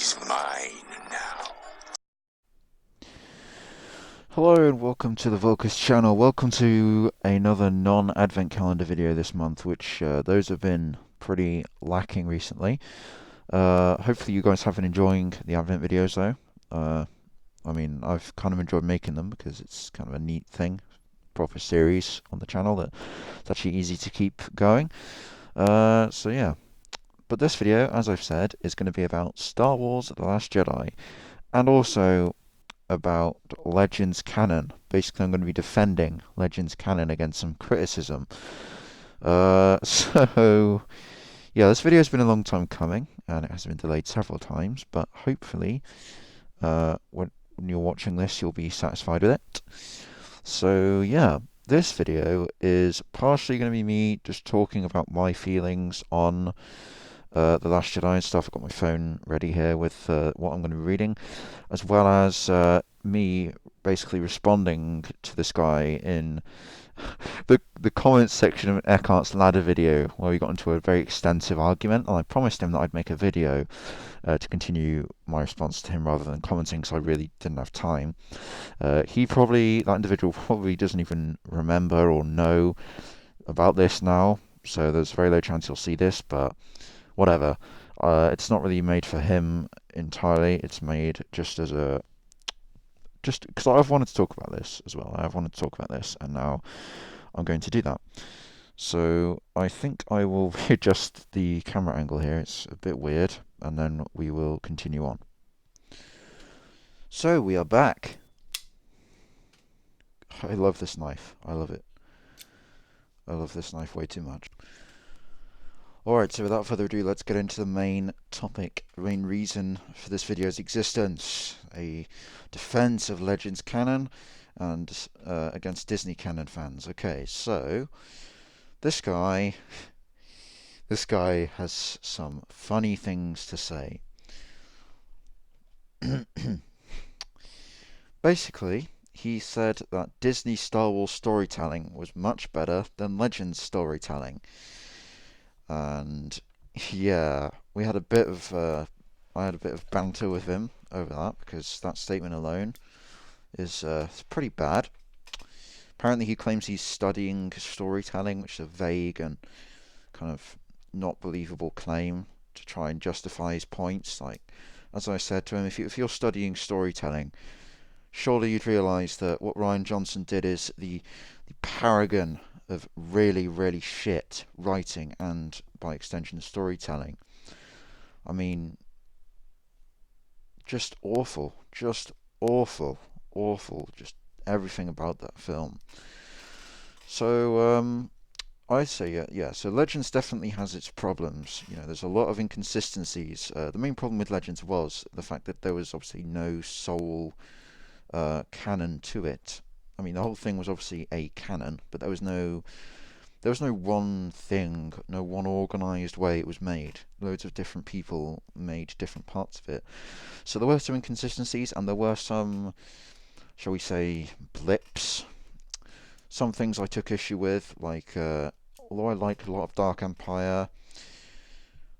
He's mine now. Hello and welcome to the Volcus channel. Welcome to another non-advent calendar video this month, which those have been pretty lacking recently. Hopefully you guys have been enjoying the advent videos though. I've kind of enjoyed making them because it's kind of a neat thing, proper series on the channel that it's actually easy to keep going. So yeah, but this video, as I've said, is going to be about Star Wars: The Last Jedi, and also about Legends canon. Basically, I'm going to be defending Legends canon against some criticism. So yeah, this video has been a long time coming, and it has been delayed several times. But hopefully, when you're watching this, you'll be satisfied with it. So yeah, this video is partially going to be me just talking about my feelings on The Last Jedi and stuff. I've got my phone ready here with what I'm going to be reading, as well as me basically responding to this guy in the comments section of Eckhart's ladder video, where we got into a very extensive argument, and I promised him that I'd make a video to continue my response to him rather than commenting, because I really didn't have time. That individual probably doesn't even remember or know about this now, so there's a very low chance he'll see this, but whatever. It's not really made for him entirely. It's made just because I've wanted to talk about this as well. I've wanted to talk about this, and now I'm going to do that. So I think I will readjust the camera angle here. It's a bit weird, and then we will continue on. So we are back. I love this knife. I love it. I love this knife way too much. Alright, so without further ado, let's get into the main topic, the main reason for this video's existence. A defense of Legends canon and against Disney canon fans. Okay, so this guy has some funny things to say. Basically, he said that Disney Star Wars storytelling was much better than Legends storytelling. And yeah, we had a bit of I had a bit of banter with him over that because that statement alone is pretty bad. Apparently, he claims he's studying storytelling, which is a vague and kind of not believable claim to try and justify his points. Like, as I said to him, if you're studying storytelling, surely you'd realise that what Ryan Johnson did is the paragon of really, really shit writing and, by extension, storytelling. I mean, just awful. Just awful. Awful. Just everything about that film. So, I'd say, yeah. So Legends definitely has its problems. You know, there's a lot of inconsistencies. The main problem with Legends was the fact that there was obviously no sole canon to it. I mean, the whole thing was obviously a canon, but there was no one thing, no one organized way it was made. Loads of different people made different parts of it. So there were some inconsistencies, and there were some, shall we say, blips. Some things I took issue with, like although I liked a lot of Dark Empire,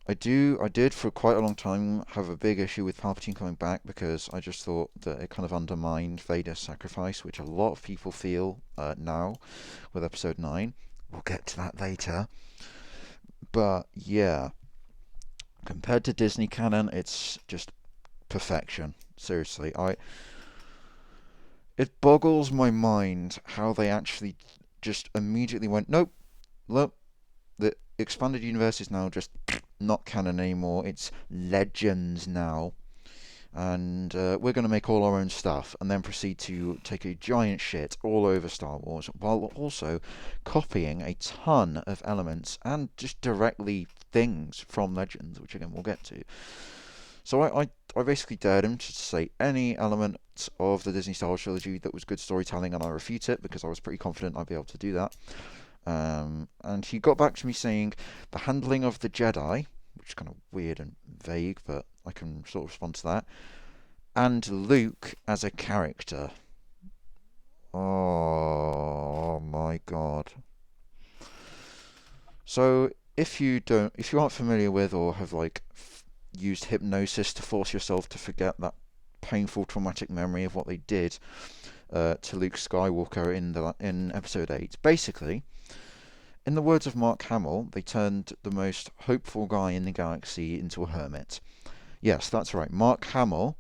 I did for quite a long time have a big issue with Palpatine coming back because I just thought that it kind of undermined Vader's sacrifice, which a lot of people feel now with Episode 9. We'll get to that later. But yeah, compared to Disney canon, it's just perfection. Seriously, it boggles my mind how they actually just immediately went, nope, look, the expanded universe is now just not canon anymore. It's Legends now, and we're going to make all our own stuff, and then proceed to take a giant shit all over Star Wars, while also copying a ton of elements and just directly things from Legends, which again we'll get to. So I basically dared him to say any element of the Disney Star Wars trilogy that was good storytelling, and I refute it because I was pretty confident I'd be able to do that. And he got back to me saying the handling of the Jedi, which is kind of weird and vague, but I can sort of respond to that, and Luke as a character. Oh my god. So if you aren't familiar with or have like used hypnosis to force yourself to forget that painful, traumatic memory of what they did to Luke Skywalker in Episode 8. Basically, in the words of Mark Hamill, they turned the most hopeful guy in the galaxy into a hermit. Yes, that's right. Mark Hamill,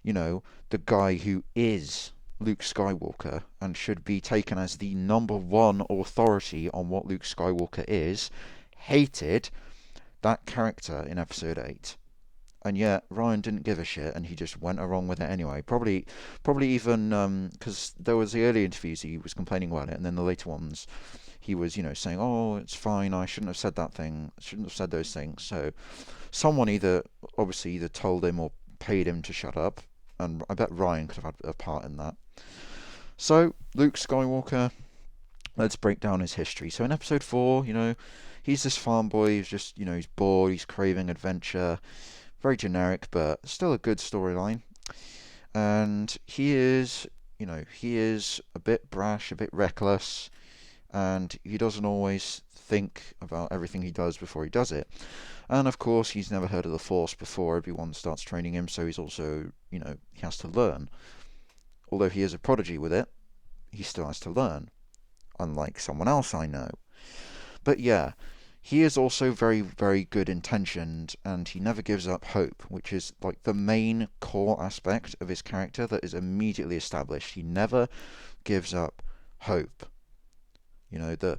the guy who is Luke Skywalker and should be taken as the number one authority on what Luke Skywalker is, hated that character in Episode 8. And yet Ryan didn't give a shit, and he just went along with it anyway. Probably even because there was the early interviews he was complaining about it, and then the later ones he was, saying, "Oh, it's fine. I shouldn't have said that thing. Shouldn't have said those things." So someone obviously either told him or paid him to shut up, and I bet Ryan could have had a part in that. So Luke Skywalker, let's break down his history. So in Episode 4, he's this farm boy who's just, he's bored, he's craving adventure. Very generic, but still a good storyline. And he is a bit brash, a bit reckless, and he doesn't always think about everything he does before he does it. And of course, he's never heard of the Force before everyone starts training him, so he's also, he has to learn. Although he is a prodigy with it, he still has to learn, unlike someone else I know. But yeah, he is also very, very good intentioned, and he never gives up hope, which is like the main core aspect of his character that is immediately established. He never gives up hope. The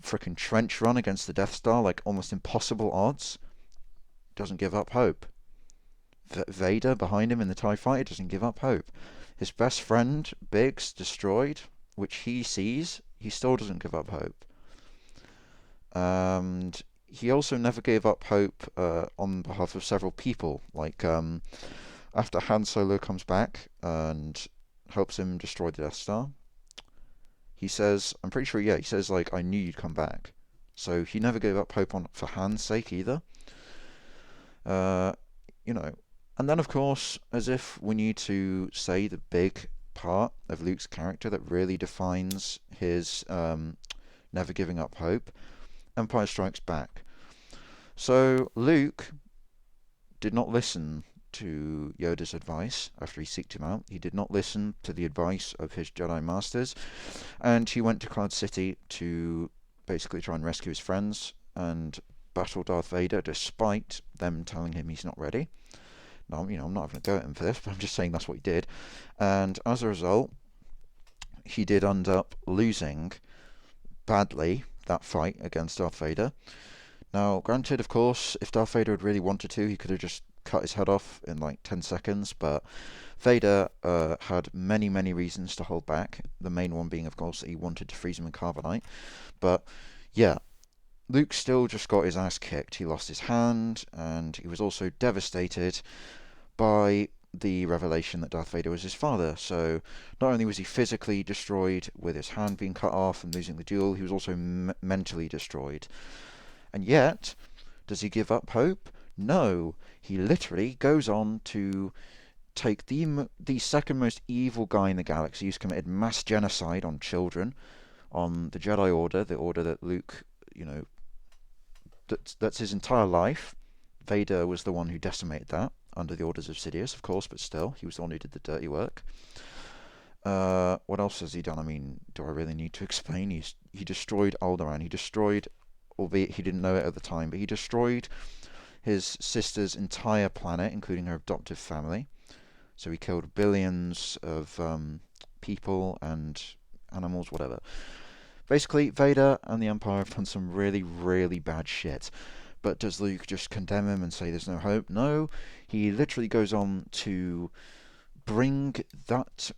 frickin' trench run against the Death Star, like almost impossible odds, doesn't give up hope. Vader behind him in the TIE fighter doesn't give up hope. His best friend, Biggs, destroyed, which he sees, he still doesn't give up hope. And he also never gave up hope on behalf of several people. Like after Han Solo comes back and helps him destroy the Death Star, he says, I'm pretty sure, yeah, he says like, I knew you'd come back. So he never gave up hope for Han's sake either. And then of course, as if we need to say the big part of Luke's character that really defines his never giving up hope, Empire Strikes Back. So Luke did not listen to Yoda's advice after he seeked him out. He did not listen to the advice of his Jedi Masters, and he went to Cloud City to basically try and rescue his friends and battle Darth Vader, despite them telling him he's not ready. Now, I'm not having a go at him for this, but I'm just saying that's what he did. And as a result, he did end up losing badly that fight against Darth Vader. Now, granted, of course, if Darth Vader had really wanted to, he could have just cut his head off in like 10 seconds, but Vader had many, many reasons to hold back. The main one being, of course, that he wanted to freeze him in carbonite. But yeah, Luke still just got his ass kicked. He lost his hand, and he was also devastated by the revelation that Darth Vader was his father. So not only was he physically destroyed with his hand being cut off and losing the duel, he was also mentally destroyed. And yet, does he give up hope? No. He literally goes on to take the second most evil guy in the galaxy who's committed mass genocide on children, on the Jedi Order, the order that Luke, that's his entire life. Vader was the one who decimated that under the orders of Sidious, of course, but still, he was the one who did the dirty work. What else has he done? I mean, do I really need to explain? He destroyed Alderaan. He destroyed, albeit he didn't know it at the time, but he destroyed his sister's entire planet, including her adoptive family. So he killed billions of people and animals, whatever. Basically, Vader and the Empire have done some really, really bad shit. But does Luke just condemn him and say there's no hope? No. He literally goes on to bring that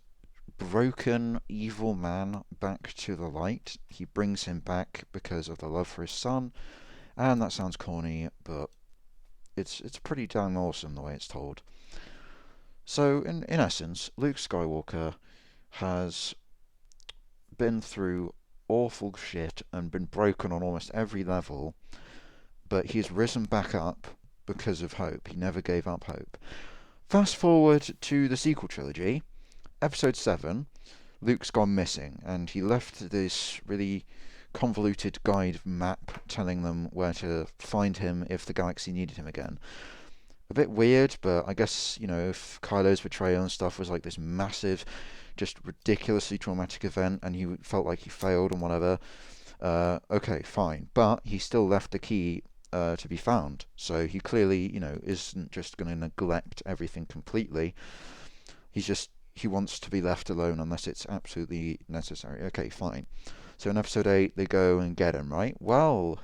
broken, evil man back to the light. He brings him back because of the love for his son. And that sounds corny, but it's pretty damn awesome the way it's told. So, in essence, Luke Skywalker has been through awful shit and been broken on almost every level, but he's risen back up because of hope. He never gave up hope. Fast forward to the sequel trilogy, Episode 7, Luke's gone missing, and he left this really convoluted guide map telling them where to find him if the galaxy needed him again. a bit weird, but I guess, if Kylo's betrayal and stuff was like this massive, just ridiculously traumatic event and he felt like he failed and whatever, okay, fine. But he still left the key to be found. So he clearly, isn't just going to neglect everything completely. He wants to be left alone unless it's absolutely necessary. Okay, fine. So in episode 8, they go and get him, right? Well,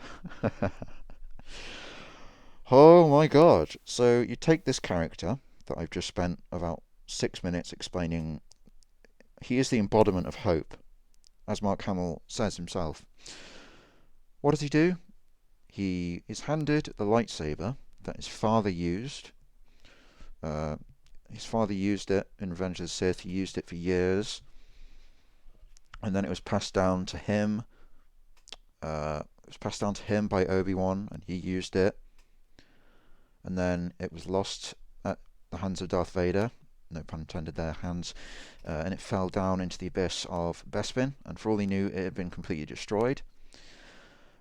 oh my god. So you take this character that I've just spent about 6 minutes explaining. He is the embodiment of hope, as Mark Hamill says himself. What does he do? He is handed the lightsaber that his father used. Uh, his father used it in Revenge of the Sith. He used it for years. And then it was passed down to him. It was passed down to him by Obi-Wan, and he used it. And then it was lost at the hands of Darth Vader. No pun intended there, hands. And it fell down into the abyss of Bespin. And for all he knew, it had been completely destroyed.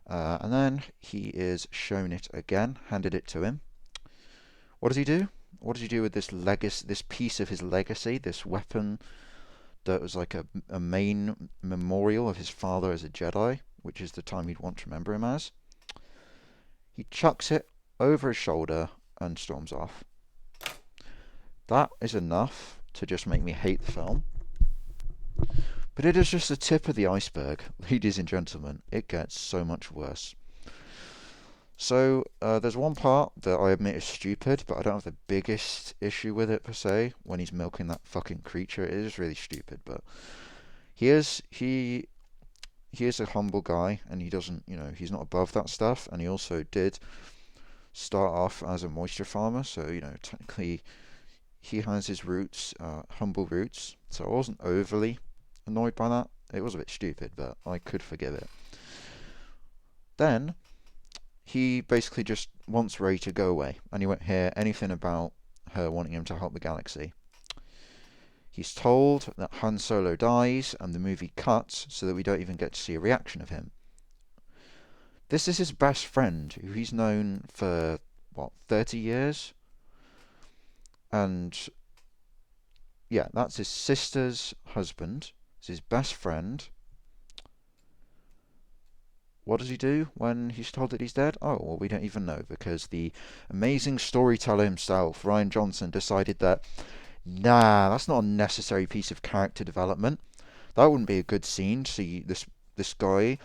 And then he is shown it again, handed it to him. What does he do? What does he do with this piece of his legacy, this weapon that was like a main memorial of his father as a Jedi, which is the time he'd want to remember him as? He chucks it over his shoulder and storms off. That is enough to just make me hate the film. But it is just the tip of the iceberg, ladies and gentlemen. It gets so much worse. So there's one part that I admit is stupid, but I don't have the biggest issue with it per se. When he's milking that fucking creature, it is really stupid. But he is a humble guy, and he doesn't, he's not above that stuff. And he also did start off as a moisture farmer, so technically he has his roots, humble roots. So I wasn't overly annoyed by that. It was a bit stupid, but I could forgive it. Then he basically just wants Rey to go away, and you won't hear anything about her wanting him to help the galaxy. He's told that Han Solo dies, and the movie cuts so that we don't even get to see a reaction of him. This is his best friend, who he's known for, 30 years? And, yeah, that's his sister's husband. It's his best friend. What does he do when he's told that he's dead? Oh, well, we don't even know, because the amazing storyteller himself, Rian Johnson, decided that, nah, that's not a necessary piece of character development. That wouldn't be a good scene to see this guy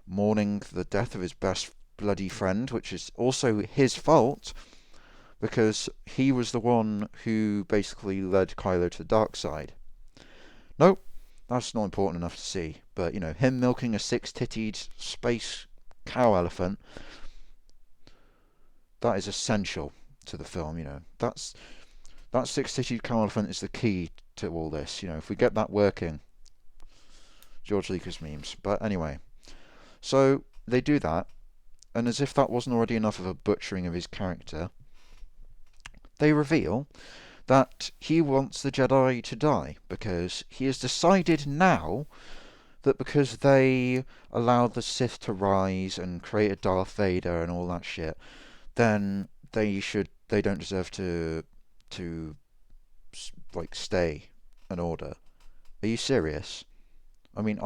mourning the death of his best bloody friend, which is also his fault, because he was the one who basically led Kylo to the dark side. Nope. That's not important enough to see. But, him milking a six-tittied space cow elephant, that is essential to the film, That six-tittied cow elephant is the key to all this, If we get that working, George Lucas memes. But anyway, so they do that, and as if that wasn't already enough of a butchering of his character, they reveal that he wants the Jedi to die, because he has decided now that because they allowed the Sith to rise and create a Darth Vader and all that shit, then they don't deserve to stay an order. Are you serious? I mean,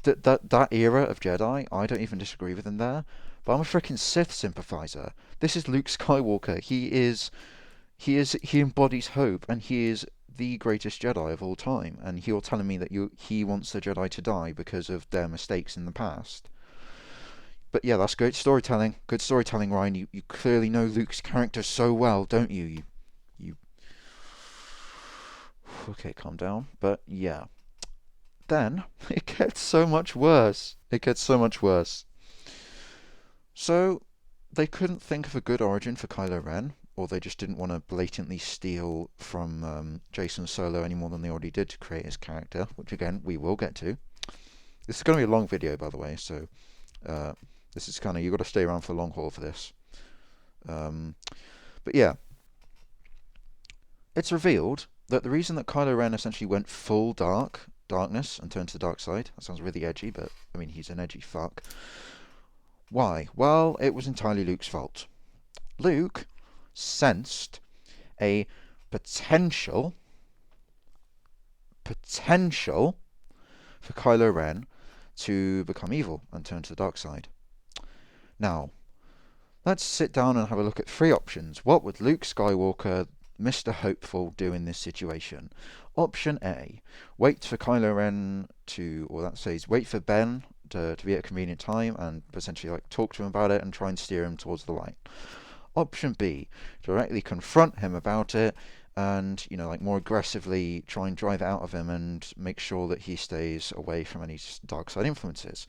that era of Jedi, I don't even disagree with him there, but I'm a freaking Sith sympathizer. This is Luke Skywalker. He embodies hope, and he is the greatest Jedi of all time. And you're telling me that he wants the Jedi to die because of their mistakes in the past. But yeah, that's great storytelling. Good storytelling, Ryan. You clearly know Luke's character so well, don't you? You. Okay, calm down. But yeah. Then it gets so much worse. It gets so much worse. So they couldn't think of a good origin for Kylo Ren, or they just didn't want to blatantly steal from Jason Solo any more than they already did to create his character, which again we will get to. This is going to be a long video, by the way, so this is kind of, you've got to stay around for the long haul for this. But yeah, it's revealed that the reason that Kylo Ren essentially went full darkness and turned to the dark side, that sounds really edgy, but I mean, he's an edgy fuck. Why? Well, it was entirely Luke's fault. Luke, sensed a potential for Kylo Ren to become evil and turn to the dark side. Now, let's sit down and have a look at three options. What would Luke Skywalker, Mr. Hopeful, do in this situation? Option A, wait for Kylo Ren to, or that says, wait for Ben to be at a convenient time and essentially like talk to him about it and try and steer him towards the light. Option B, directly confront him about it and, like more aggressively try and drive it out of him and make sure that he stays away from any dark side influences.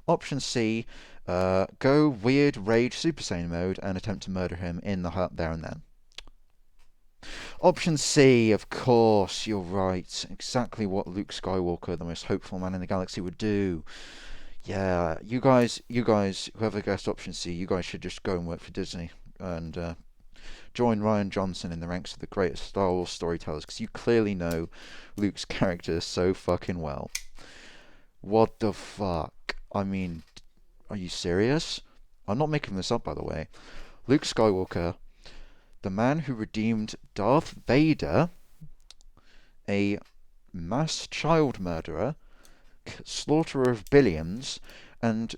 Option C, go weird rage Super Saiyan mode and attempt to murder him in the hut there and then. Option C, of course, you're right. Exactly what Luke Skywalker, the most hopeful man in the galaxy, would do. Yeah, you guys, whoever guessed option C, you guys should just go and work for Disney and join Rian Johnson in the ranks of the greatest Star Wars storytellers, because you clearly know Luke's character so fucking well. What the fuck? I mean, are you serious? I'm not making this up, by the way. Luke Skywalker, the man who redeemed Darth Vader, a mass child murderer, slaughterer of billions, and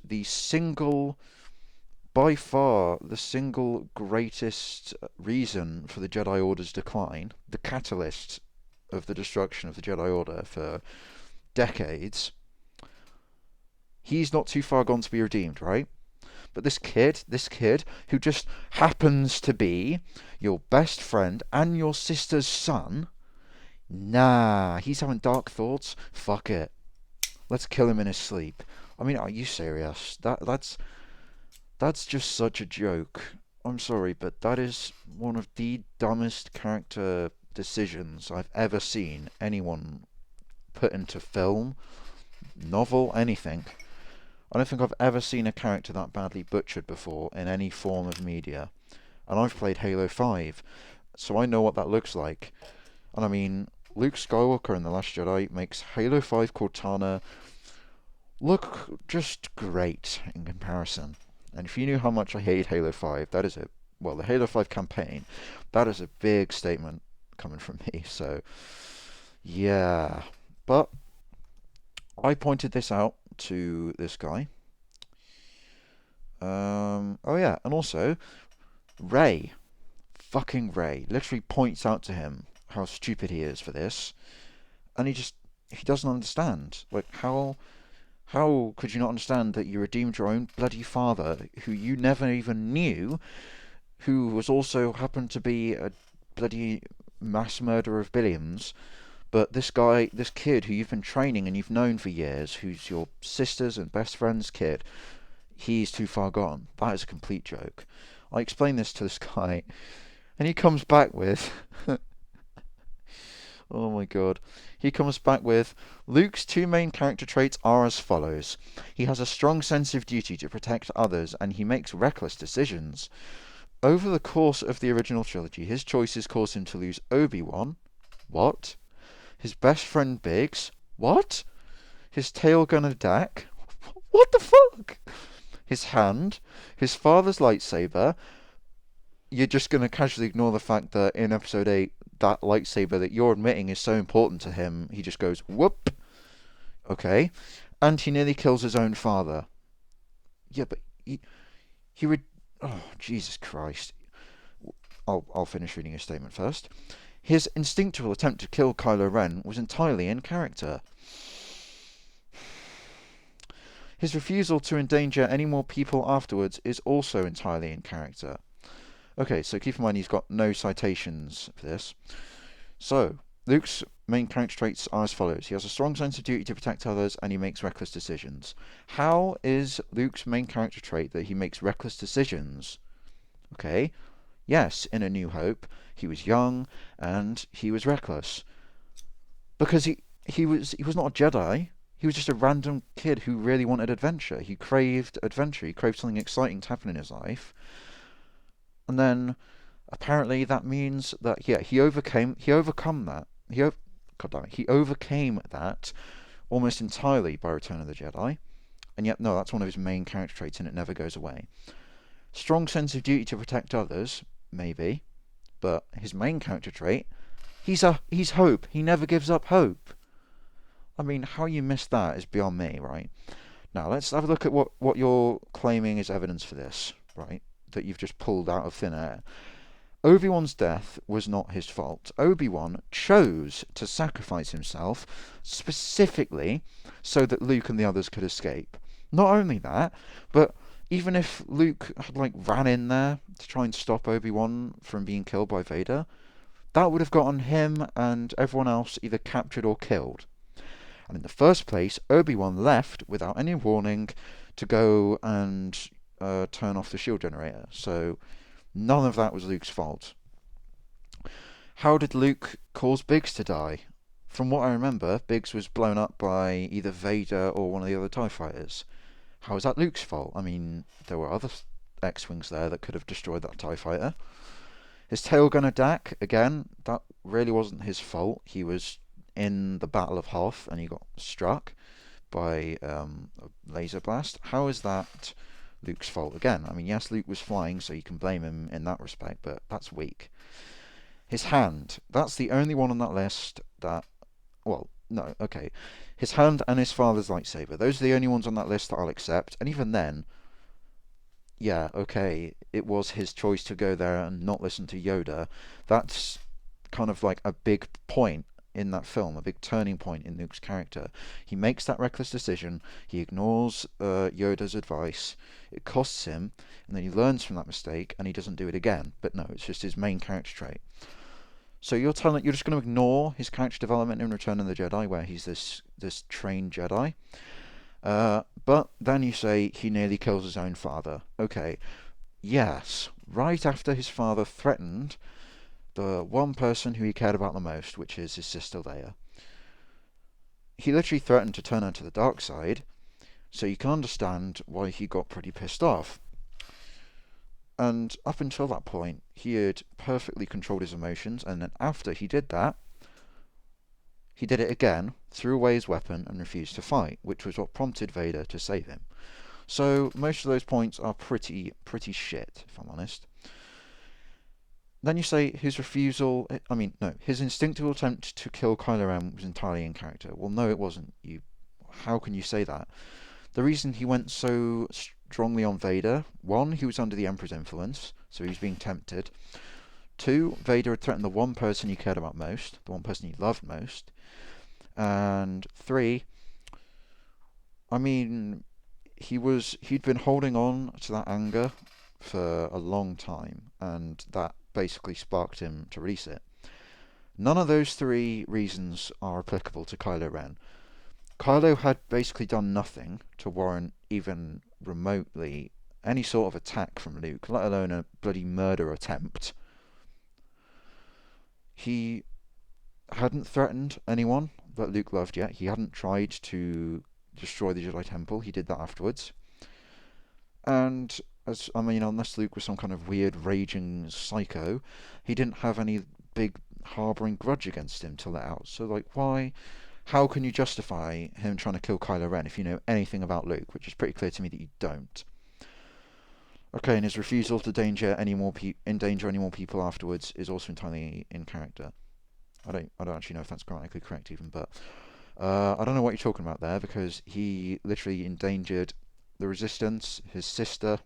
by far, the single greatest reason for the Jedi Order's decline, the catalyst of the destruction of the Jedi Order for decades, he's not too far gone to be redeemed, right? But this kid who just happens to be your best friend and your sister's son, nah, he's having dark thoughts. Fuck it. Let's kill him in his sleep. I mean, are you serious? That's just such a joke. I'm sorry, but that is one of the dumbest character decisions I've ever seen anyone put into film, novel, anything. I don't think I've ever seen a character that badly butchered before in any form of media. And I've played Halo 5, so I know what that looks like. And I mean, Luke Skywalker in The Last Jedi makes Halo 5 Cortana look just great in comparison. And if you knew how much I hate Halo 5, the Halo 5 campaign, that is a big statement coming from me. So, yeah. But I pointed this out to this guy. Oh yeah, and also Ray, fucking Ray, literally points out to him how stupid he is for this, and he doesn't understand. Like, how could you not understand that you redeemed your own bloody father, who you never even knew, who was also happened to be a bloody mass murderer of billions? But this kid who you've been training and you've known for years, who's your sister's and best friend's kid, he's too far gone. That is a complete joke. I explained this to this guy, and he comes back with... oh my god. He comes back with, Luke's two main character traits are as follows. He has a strong sense of duty to protect others, and he makes reckless decisions. Over the course of the original trilogy, his choices caused him to lose Obi-Wan. What? His best friend Biggs. What? His tail gunner Dak. What the fuck? His hand. His father's lightsaber. You're just going to casually ignore the fact that in episode 8, that lightsaber that you're admitting is so important to him, he just goes, whoop. Okay. And he nearly kills his own father. Yeah, but he would... Oh, Jesus Christ. I'll finish reading his statement first. His instinctual attempt to kill Kylo Ren was entirely in character. His refusal to endanger any more people afterwards is also entirely in character. Okay, so keep in mind he's got no citations for this. So, Luke's main character traits are as follows. He has a strong sense of duty to protect others, and he makes reckless decisions. How is Luke's main character trait that he makes reckless decisions? Okay, yes, in A New Hope, he was young and he was reckless. Because he was not a Jedi. He was just a random kid who really wanted adventure. He craved adventure. He craved something exciting to happen in his life. And then apparently that means that he overcame that. He overcame that almost entirely by Return of the Jedi. And yet no, that's one of his main character traits and it never goes away. Strong sense of duty to protect others, maybe. But his main character trait, he's hope. He never gives up hope. I mean, how you missed that is beyond me, right? Now, let's have a look at what you're claiming is evidence for this, right? That you've just pulled out of thin air. Obi-Wan's death was not his fault. Obi-Wan chose to sacrifice himself specifically so that Luke and the others could escape. Not only that, but even if Luke had ran in there to try and stop Obi-Wan from being killed by Vader, that would have gotten him and everyone else either captured or killed. And in the first place, Obi-Wan left without any warning to go and turn off the shield generator. So none of that was Luke's fault. How did Luke cause Biggs to die? From what I remember, Biggs was blown up by either Vader or one of the other TIE fighters. How is that Luke's fault? I mean, there were other X-Wings there that could have destroyed that TIE fighter. His tail gunner Dak, again, that really wasn't his fault. He was in the Battle of Hoth and he got struck by a laser blast. How is that Luke's fault? Again, I mean, yes, Luke was flying, so you can blame him in that respect, but that's weak. His hand, that's the only one on that list that, well, no, okay. His hand and his father's lightsaber, those are the only ones on that list that I'll accept, and even then, yeah, okay, it was his choice to go there and not listen to Yoda. That's kind of a big point in that film, a big turning point in Luke's character. He makes that reckless decision, he ignores Yoda's advice, it costs him, and then he learns from that mistake and he doesn't do it again. But no, it's just his main character trait. So you're just going to ignore his character development in Return of the Jedi, where he's this trained Jedi. But then you say he nearly kills his own father. Okay, yes, right after his father threatened the one person who he cared about the most, which is his sister Leia. He literally threatened to turn her to the dark side, so you can understand why he got pretty pissed off. And up until that point, he had perfectly controlled his emotions, and then after he did that, he did it again, threw away his weapon and refused to fight, which was what prompted Vader to save him. So most of those points are pretty shit, if I'm honest. Then you say his his instinctive attempt to kill Kylo Ren was entirely in character. Well, no, it wasn't. How can you say that? The reason he went so strongly on Vader, one, he was under the Emperor's influence, so he was being tempted. Two, Vader had threatened the one person he cared about most, the one person he loved most. And three, I mean, he'd been holding on to that anger for a long time, and that basically sparked him to release it. None of those three reasons are applicable to Kylo Ren. Kylo had basically done nothing to warrant even remotely any sort of attack from Luke, let alone a bloody murder attempt. He hadn't threatened anyone that Luke loved yet. He hadn't tried to destroy the Jedi Temple. He did that afterwards. And unless Luke was some kind of weird raging psycho, he didn't have any big harbouring grudge against him to let out. So why? How can you justify him trying to kill Kylo Ren if you know anything about Luke, which is pretty clear to me that you don't? Okay, and his refusal to endanger any more people afterwards is also entirely in character. I don't actually know if that's grammatically correct even, but I don't know what you're talking about there, because he literally endangered the Resistance, his sister,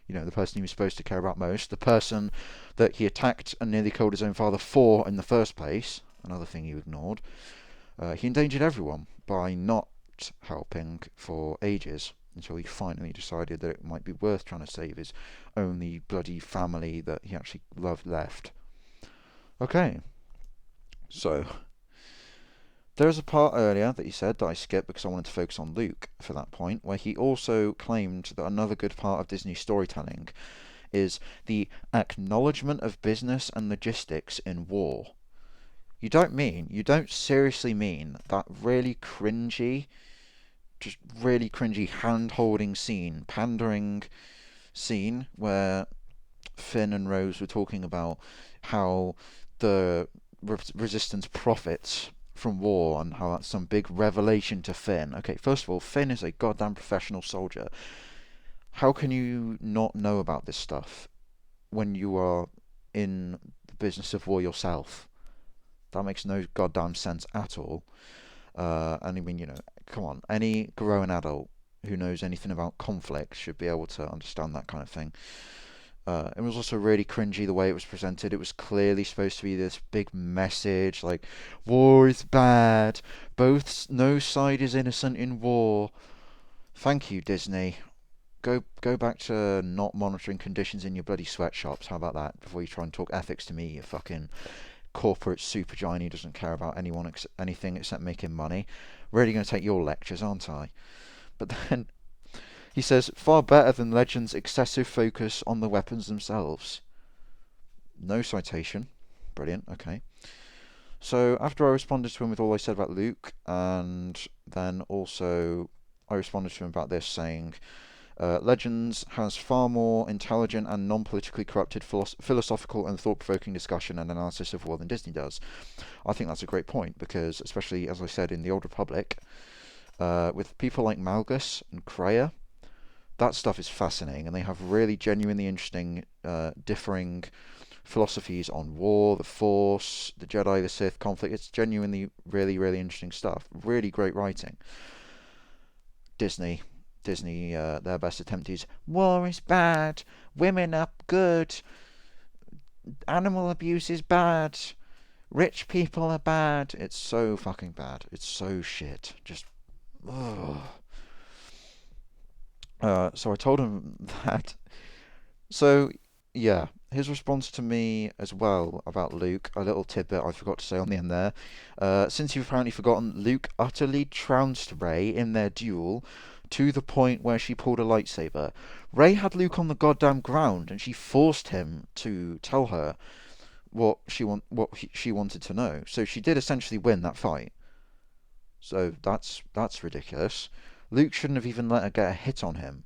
the person he was supposed to care about most, the person that he attacked and nearly killed his own father for in the first place, another thing you ignored. He endangered everyone by not helping for ages, until he finally decided that it might be worth trying to save his only bloody family that he actually loved left. Okay, so there's a part earlier that he said that I skipped because I wanted to focus on Luke for that point, where he also claimed that another good part of Disney storytelling is the acknowledgement of business and logistics in war. You don't seriously mean that really cringy hand-holding scene, pandering scene where Finn and Rose were talking about how the Resistance profits from war and how that's some big revelation to Finn. Okay, first of all, Finn is a goddamn professional soldier. How can you not know about this stuff when you are in business of war yourself. That makes no goddamn sense at all. And I mean, come on, any growing adult who knows anything about conflict should be able to understand that kind of thing. It was also really cringy the way it was presented. It was clearly supposed to be this big message, like war is bad, no side is innocent in war. Thank you, Disney. Go back to not monitoring conditions in your bloody sweatshops. How about that? Before you try and talk ethics to me, you fucking corporate super giant who doesn't care about anything except making money. Really going to take your lectures, aren't I? But then he says, far better than Legend's excessive focus on the weapons themselves. No citation. Brilliant, okay. So after I responded to him with all I said about Luke, and then also I responded to him about this, saying, Legends has far more intelligent and non-politically corrupted philosophical and thought-provoking discussion and analysis of war than Disney does. I think that's a great point, because especially, as I said, in the Old Republic, with people like Malgus and Kreia, that stuff is fascinating, and they have really genuinely interesting, differing philosophies on war, the Force, the Jedi, the Sith conflict. It's genuinely really, really interesting stuff. Really great writing. Disney, their best attempt is war is bad, women are good, animal abuse is bad, rich people are bad. It's so fucking bad. It's so shit. Just, ugh. So I told him that. So, yeah, his response to me as well about Luke, a little tidbit I forgot to say on the end there. Since you've apparently forgotten, Luke utterly trounced Rey in their duel to the point where she pulled a lightsaber. Rey had Luke on the goddamn ground, and she forced him to tell her what she wanted to know. So she did essentially win that fight. So that's ridiculous. Luke shouldn't have even let her get a hit on him.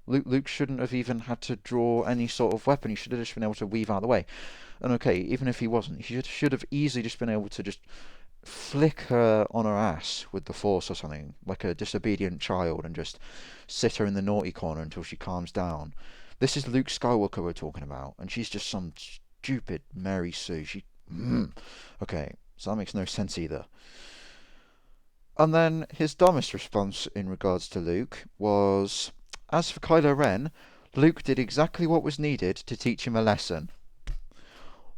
Luke shouldn't have even had to draw any sort of weapon. He should have just been able to weave out of the way. And okay, even if he wasn't, he should have easily just been able to just flick her on her ass with the Force or something, like a disobedient child, and just sit her in the naughty corner until she calms down. This is Luke Skywalker we're talking about, and she's just some stupid Mary Sue. Okay, so that makes no sense either. And then his dumbest response in regards to Luke was, as for Kylo Ren, Luke did exactly what was needed to teach him a lesson.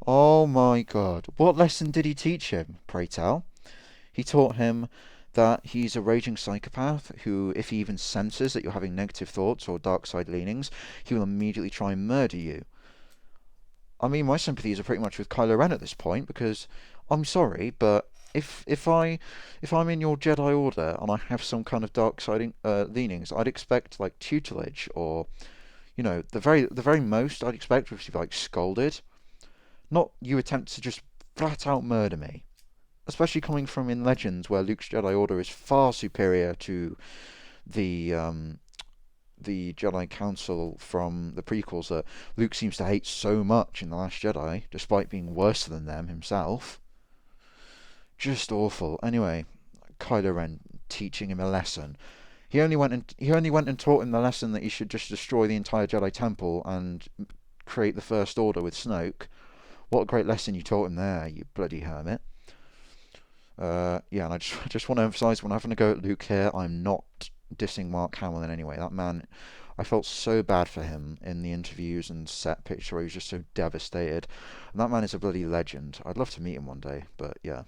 Oh my god, what lesson did he teach him, pray tell? He taught him that he's a raging psychopath who, if he even senses that you're having negative thoughts or dark side leanings, he will immediately try and murder you. I mean, my sympathies are pretty much with Kylo Ren at this point, because I'm sorry, but if I'm in your Jedi Order and I have some kind of dark side leanings, I'd expect like tutelage, or the very most I'd expect would be like scolded, not you attempt to just flat out murder me. Especially coming from in Legends, where Luke's Jedi Order is far superior to the the Jedi Council from the prequels that Luke seems to hate so much in The Last Jedi, despite being worse than them himself. Just awful. Anyway, Kylo Ren teaching him a lesson. He only went and taught him the lesson that he should just destroy the entire Jedi Temple and create the First Order with Snoke. What a great lesson you taught him there, you bloody hermit. Yeah, and I just want to emphasise, when I'm having a go at Luke here, I'm not dissing Mark Hamill in any way. That man, I felt so bad for him in the interviews and set picture where he was just so devastated. And that man is a bloody legend. I'd love to meet him one day, but yeah.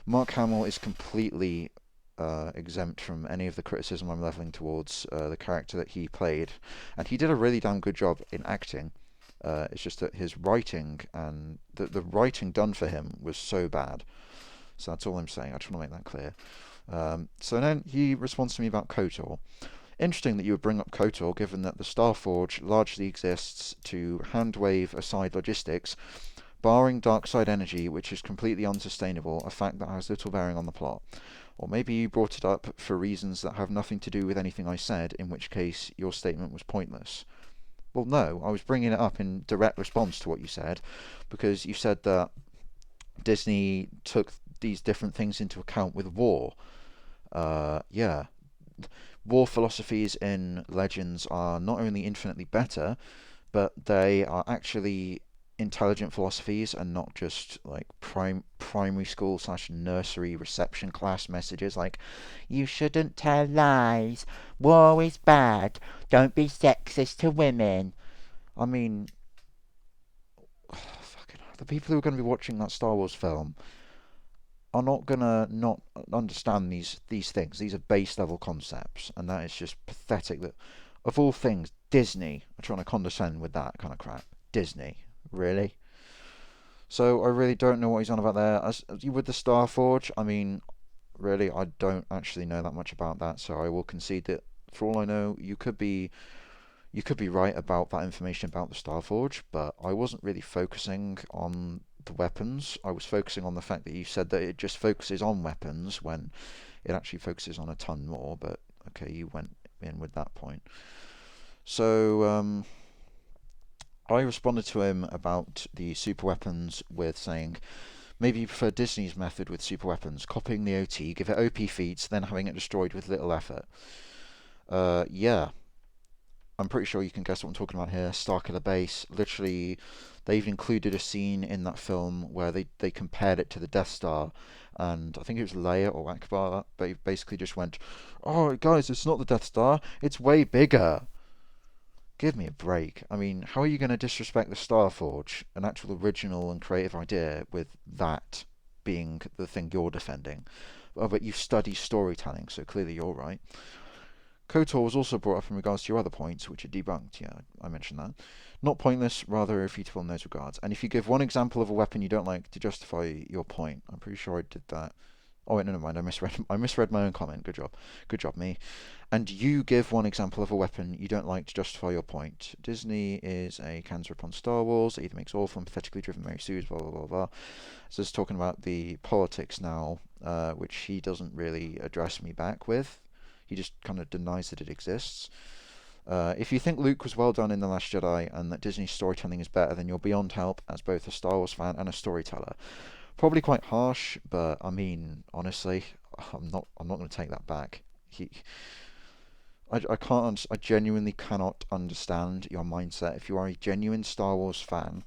Mark Hamill is completely exempt from any of the criticism I'm levelling towards the character that he played. And he did a really damn good job in acting. It's just that his writing and the writing done for him was so bad. So that's all I'm saying. I just want to make that clear. So then he responds to me about KOTOR. Interesting that you would bring up KOTOR, given that the Starforge largely exists to hand-wave aside logistics, barring dark side energy, which is completely unsustainable, a fact that has little bearing on the plot. Or maybe you brought it up for reasons that have nothing to do with anything I said, in which case your statement was pointless. Well, no, I was bringing it up in direct response to what you said, because you said that Disney took these different things into account with war. Yeah. War philosophies in Legends are not only infinitely better, but they are actually intelligent philosophies and not just like primary school slash nursery reception class messages like you shouldn't tell lies, war is bad, don't be sexist to women. I mean, fucking the people who are going to be watching that Star Wars film are not gonna not understand these things. These are base level concepts, and that is just pathetic. That of all things, Disney are trying to condescend with that kind of crap. Disney, really? So I really don't know what he's on about there. As with the Starforge, I mean, really, I don't actually know that much about that. So I will concede that for all I know, you could be right about that information about the Starforge, but I wasn't really focusing on the weapons. I was focusing on the fact that you said that it just focuses on weapons when it actually focuses on a ton more. But okay, you went in with that point. So I responded to him about the super weapons with saying maybe you prefer Disney's method with super weapons, copying the OT, give it OP feats, then having it destroyed with little effort. Yeah, I'm pretty sure you can guess what I'm talking about here. Starkiller Base. Literally, they even included a scene in that film where they compared it to the Death Star, and I think it was Leia or Akbar. They basically just went, "Oh, guys, it's not the Death Star. It's way bigger." Give me a break. I mean, how are you going to disrespect the Starforge, an actual original and creative idea, with that being the thing you're defending? Oh, but you study storytelling, so clearly you're right. KOTOR was also brought up in regards to your other points, which are debunked. Yeah, I mentioned that. Not pointless, rather irrefutable in those regards. And if you give one example of a weapon you don't like to justify your point, I'm pretty sure I did that. Oh wait, no, never mind. I misread my own comment. Good job, me. And you give one example of a weapon you don't like to justify your point. Disney is a cancer upon Star Wars. It either makes awful and pathetically driven Mary Sue's, blah blah blah blah. So it's talking about the politics now, which he doesn't really address me back with. He just kind of denies that it exists. If you think Luke was well done in The Last Jedi and that Disney's storytelling is better, then you're beyond help as both a Star Wars fan and a storyteller. Probably quite harsh, but I mean, honestly, I'm not going to take that back. He, I can't, I genuinely cannot understand your mindset. If you are a genuine Star Wars fan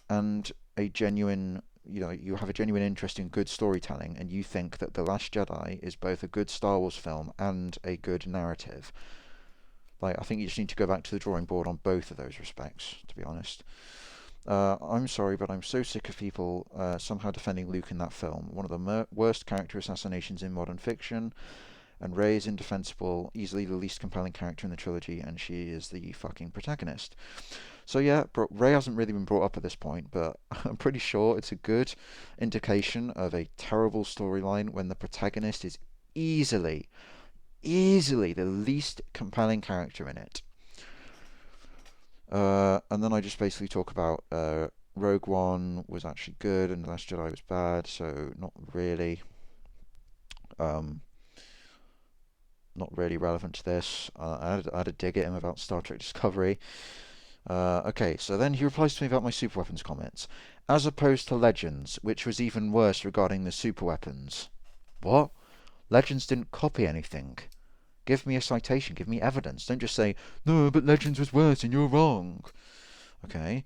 and a genuine, you have a genuine interest in good storytelling, and you think that The Last Jedi is both a good Star Wars film and a good narrative, like I think you just need to go back to the drawing board on both of those respects, to be honest. I'm sorry, but I'm so sick of people somehow defending Luke in that film. One of the worst character assassinations in modern fiction, and Rey is indefensible, easily the least compelling character in the trilogy, and she is the fucking protagonist. So yeah, Rey hasn't really been brought up at this point, but I'm pretty sure it's a good indication of a terrible storyline when the protagonist is easily, easily the least compelling character in it. And then I just basically talk about Rogue One was actually good and The Last Jedi was bad, so um, not really relevant to this. I had a dig at him about Star Trek Discovery. Okay, so then he replies to me about my super weapons comments, as opposed to Legends, which was even worse regarding the super weapons. What? Legends didn't copy anything. Give me a citation, give me evidence. Don't just say, no, but Legends was worse and you're wrong. Okay.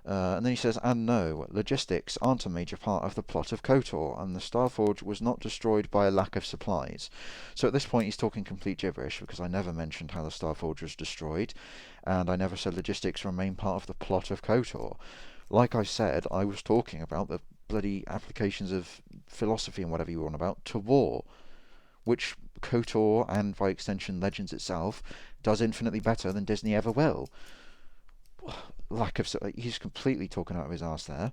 And then he says, and no, logistics aren't a major part of the plot of KOTOR, and the Starforge was not destroyed by a lack of supplies. So at this point he's talking complete gibberish, because I never mentioned how the Starforge was destroyed, and I never said logistics are a main part of the plot of KOTOR. Like I said, I was talking about the bloody applications of philosophy and whatever you were on about to war, which KOTOR, and by extension Legends itself, does infinitely better than Disney ever will. Lack of, he's completely talking out of his arse there,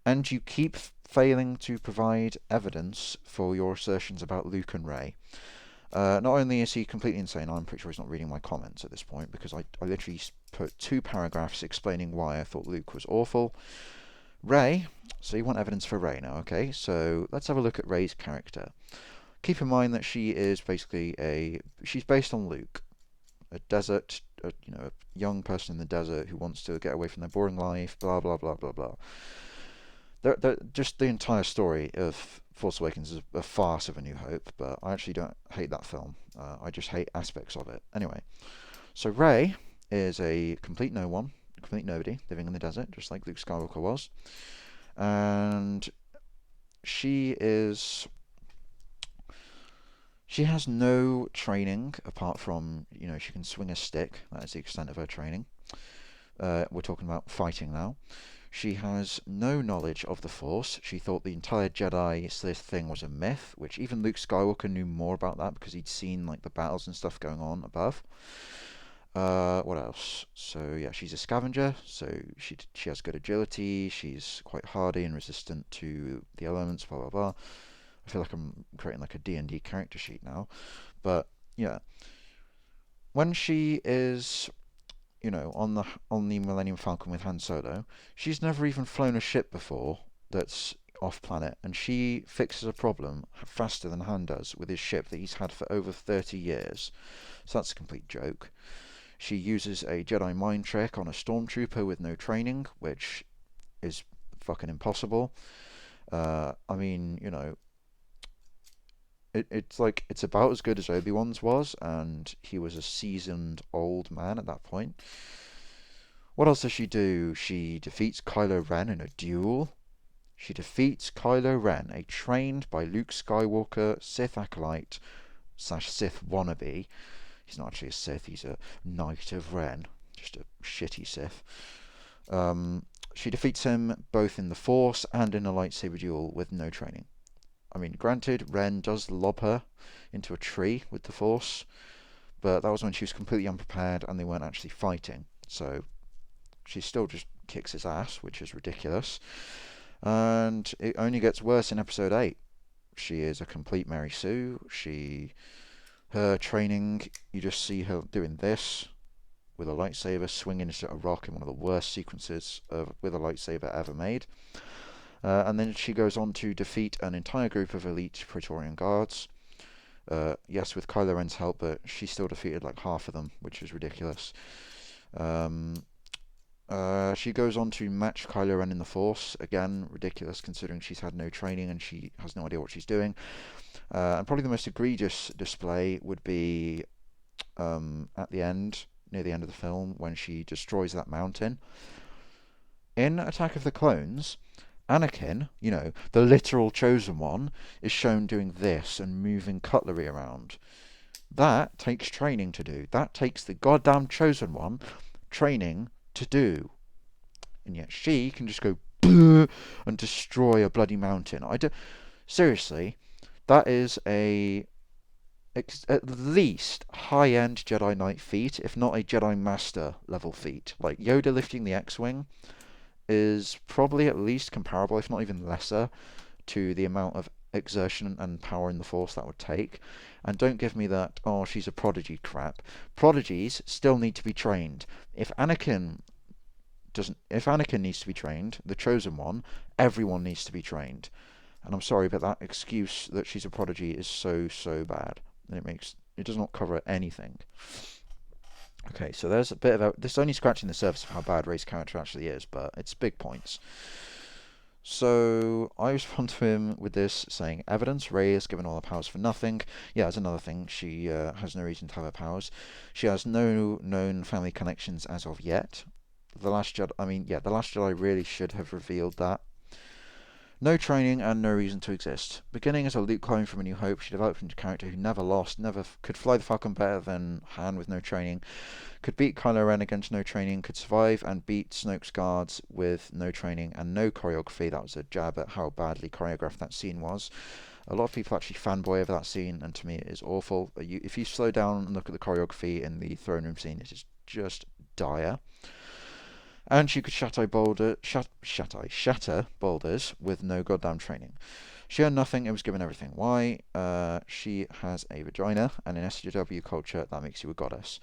and you keep failing to provide evidence for your assertions about Luke and Rey. Not only is he completely insane, I'm pretty sure he's not reading my comments at this point, because I literally put 2 paragraphs explaining why I thought Luke was awful. Rey, so you want evidence for Rey now, okay? So let's have a look at Rey's character. Keep in mind that she is basically she's based on Luke, a desert, a young person in the desert who wants to get away from their boring life, blah blah blah blah blah. Just the entire story of Force Awakens is a farce of A New Hope, but I actually don't hate that film. I just hate aspects of it. Anyway, so Rey is a complete no one. complete nobody living in the desert, just like Luke Skywalker was. And she is she has no training apart from, she can swing a stick. That is the extent of her training. We're talking about fighting now. She has no knowledge of the Force. She thought the entire Jedi Sith thing was a myth, which even Luke Skywalker knew more about that because he'd seen like the battles and stuff going on above. What else? So yeah, she's a scavenger, so she has good agility. She's quite hardy and resistant to the elements. Blah blah blah. I feel like I'm creating like a D&D character sheet now, but yeah, when she is on the Millennium Falcon with Han Solo, she's never even flown a ship before that's off planet, and she fixes a problem faster than Han does with his ship that he's had for over 30 years. So that's a complete joke. She uses a Jedi mind trick on a stormtrooper with no training, which is fucking impossible. I mean, it's about as good as Obi-Wan's was, and he was a seasoned old man at that point. What else does she do? She defeats Kylo Ren in a duel. She defeats Kylo Ren, a trained by Luke Skywalker Sith acolyte slash Sith wannabe. He's not actually a Sith, he's a Knight of Ren, just a shitty Sith. She defeats him both in the Force and in a lightsaber duel with no training. I mean, granted, Ren does lob her into a tree with the Force, but that was when she was completely unprepared and they weren't actually fighting. So she still just kicks his ass, which is ridiculous. And it only gets worse in episode 8. She is a complete Mary Sue. Her training, you just see her doing this with a lightsaber, swinging into a rock in one of the worst sequences with a lightsaber ever made. And then she goes on to defeat an entire group of elite Praetorian guards. Yes, with Kylo Ren's help, but she still defeated like half of them, which is ridiculous. She goes on to match Kylo Ren in the Force. Again, ridiculous considering she's had no training and she has no idea what she's doing. And probably the most egregious display would be at the end, near the end of the film, when she destroys that mountain. In Attack of the Clones, Anakin, the literal chosen one, is shown doing this and moving cutlery around. That takes training to do. That takes the goddamn chosen one training to do. And yet she can just go and destroy a bloody mountain. Seriously, that is at least high-end Jedi Knight feat, if not a Jedi Master level feat. Like Yoda lifting the X-Wing is probably at least comparable, if not even lesser, to the amount of exertion and power in the Force that would take. And don't give me that, oh, she's a prodigy crap. Prodigies still need to be trained. If Anakin needs to be trained, the chosen one, everyone needs to be trained. And I'm sorry, but that excuse that she's a prodigy is so bad. And it does not cover anything. Okay, so there's a bit of this is only scratching the surface of how bad Rey's character actually is, but it's big points. So I respond to him with this saying, evidence, Rey is given all her powers for nothing. Yeah, that's another thing. She has no reason to have her powers. She has no known family connections as of yet. The Last Jedi really should have revealed that. No training and no reason to exist. Beginning as a Luke clone from A New Hope, she developed into a character who never lost, never could fly the Falcon better than Han with no training, could beat Kylo Ren against no training, could survive and beat Snoke's guards with no training and no choreography. That was a jab at how badly choreographed that scene was. A lot of people actually fanboy over that scene, and to me it is awful. If you slow down and look at the choreography in the throne room scene, it is just dire. And she could shatter boulders with no goddamn training. She earned nothing and was given everything. Why? She has a vagina, and in SJW culture, that makes you a goddess.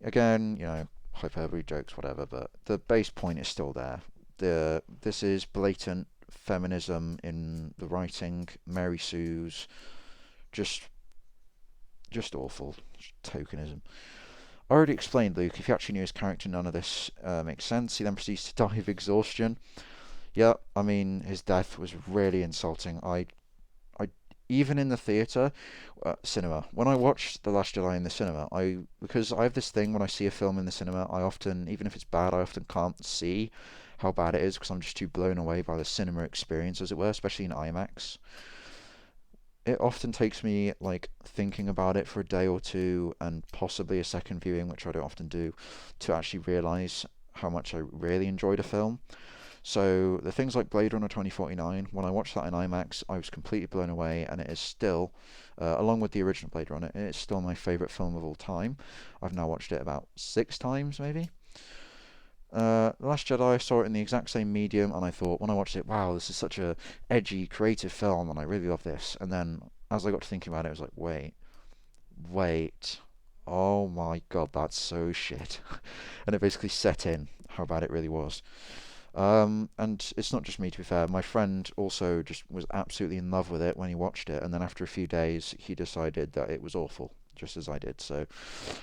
Again, hyperbole jokes, whatever, but the base point is still there. This is blatant feminism in the writing. Mary Sue's just awful. Just tokenism. I already explained Luke. If you actually knew his character, none of this makes sense. He then proceeds to die of exhaustion. Yeah, I mean, his death was really insulting. even in the theater, cinema. When I watched The Last Jedi in the cinema, because I have this thing when I see a film in the cinema, I often, even if it's bad, I often can't see how bad it is because I'm just too blown away by the cinema experience, as it were, especially in IMAX. It often takes me like thinking about it for a day or two and possibly a second viewing, which I don't often do, to actually realize how much I really enjoyed a film. So the things like Blade Runner 2049, when I watched that in IMAX, I was completely blown away, and it is still, along with the original Blade Runner, it is still my favorite film of all time. I've now watched it about 6 times, maybe. The Last Jedi, I saw it in the exact same medium, and I thought when I watched it, wow, this is such a edgy, creative film, and I really love this. And then as I got to thinking about it, I was like, wait, oh my god, that's so shit. And it basically set in how bad it really was. And it's not just me, to be fair. My friend also just was absolutely in love with it when he watched it, and then after a few days, he decided that it was awful, just as I did. So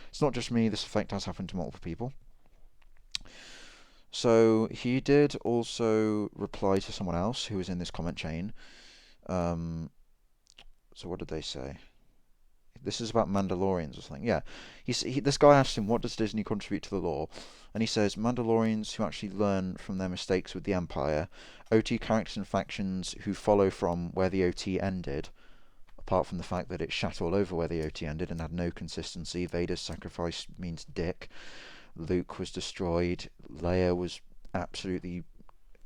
it's not just me. This effect has happened to multiple people. So he did also reply to someone else who was in this comment chain. Um, so what did they say? This is about Mandalorians or something. Yeah, this guy asked him, "What does Disney contribute to the law?" And he says, "Mandalorians who actually learn from their mistakes with the Empire, OT characters and factions who follow from where the OT ended. Apart from the fact that it shat all over where the OT ended and had no consistency. Vader's sacrifice means dick. Luke was destroyed. Leia was absolutely